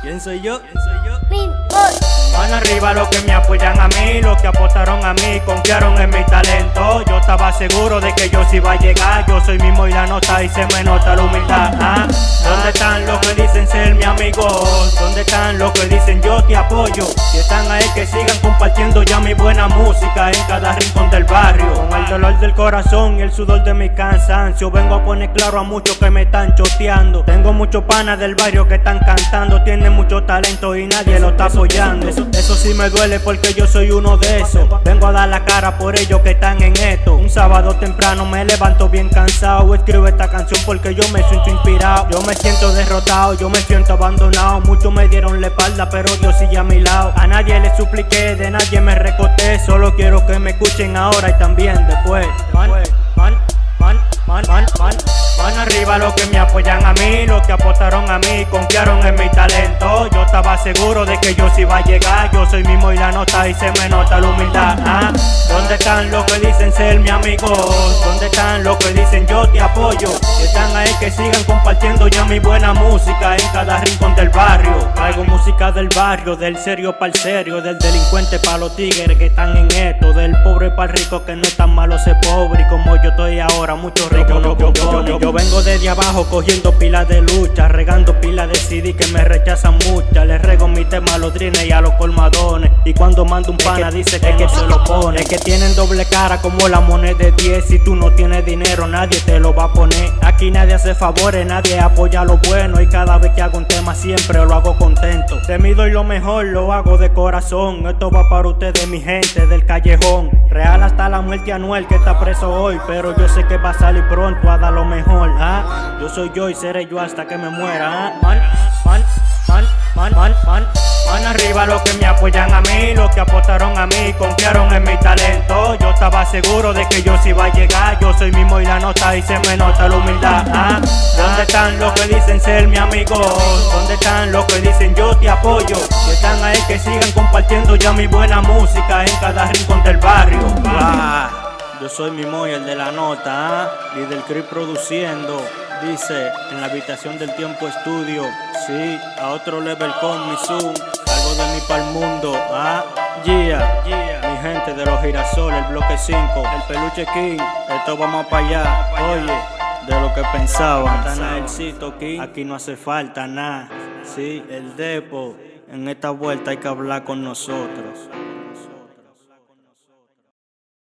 ¿Quién soy yo? Pinball. Mano arriba los que me apoyan a mí, los que apostaron a mí, confiaron en mi talento. Yo estaba seguro de que yo sí iba a llegar. Yo soy mismo y la nota y se me nota la humildad. ¿Dónde están los que dicen ser mi amigo? ¿Dónde están los que dicen yo te apoyo? Si están ahí que sigan compartiendo ya mi buena música en cada rincón del barrio. Con el dolor del corazón y el sudor de mi cansancio vengo a poner claro a muchos que me están choteando. Tengo muchos panas del barrio que están cantando, tienen mucho talento y nadie lo está apoyando. Eso sí me duele porque yo soy uno de esos. Vengo a dar la cara por ellos que están en esto. Un sábado temprano me levanto bien cansado. Escribo esta canción porque yo me siento inspirado. Yo me siento derrotado, yo me siento abandonado. Muchos me dieron la espalda pero Dios sigue a mi lado. A nadie le supliqué, de nadie me recoté. Solo quiero que me escuchen ahora y también después. Van arriba los que me apoyan a mí, los que apostaron a mí, confiaron en mi talento. Yo estaba seguro de que yo sí iba a llegar. Yo soy mismo y la nota y se me nota la humildad. ¿Dónde están los que dicen ser mi amigo? ¿Dónde están los que dicen yo te apoyo? Están ahí que sigan compartiendo ya mi buena música en cada rincón del barrio. Traigo música del barrio, del serio para el serio, del delincuente para los tigres que están en esto, del pobre para el rico que no es tan malo ser pobre. Y como yo estoy ahora, muchos ricos no componen. Yo vengo desde abajo cogiendo pilas de lucha, regando pilas de CD que me rechazan muchas. Les rego mi tema a los drines y a los colmadones. Y cuando mando un pana dice que no se lo pone. Es que tienen doble cara como la moneda de 10. Si tú no tienes dinero nadie te lo va a poner. Aquí nadie hace favores, nadie apoya lo bueno. Y cada vez que hago un tema siempre lo hago contento. De mí doy lo mejor, lo hago de corazón. Esto va para ustedes mi gente del callejón. Real hasta la muerte Anuel que está preso hoy, pero yo sé que va a salir pronto a dar lo mejor. Yo soy yo y seré yo hasta que me muera. Man arriba los que me apoyan a mí, los que apostaron a mí, confiaron en mi talento. Yo estaba seguro de que yo sí iba a llegar. Yo soy mismo y la nota y se me nota la humildad. ¿Dónde están los que dicen ser mi amigo? ¿Dónde están los que dicen yo te apoyo? Y están ahí que sigan compartiendo ya mi buena música en cada rincón del barrio. Yo soy Mimo y el de la nota, y del Crip produciendo. Dice, en la habitación del tiempo estudio. Sí, a otro level con mi Zoom. Algo de mí para el mundo, yeah. Mi gente de los girasoles, el bloque 5, el peluche King. Esto vamos para allá, oye, de lo que pensaban. Tanaelcito King, aquí no hace falta nada. Sí, el depo, en esta vuelta hay que hablar con nosotros.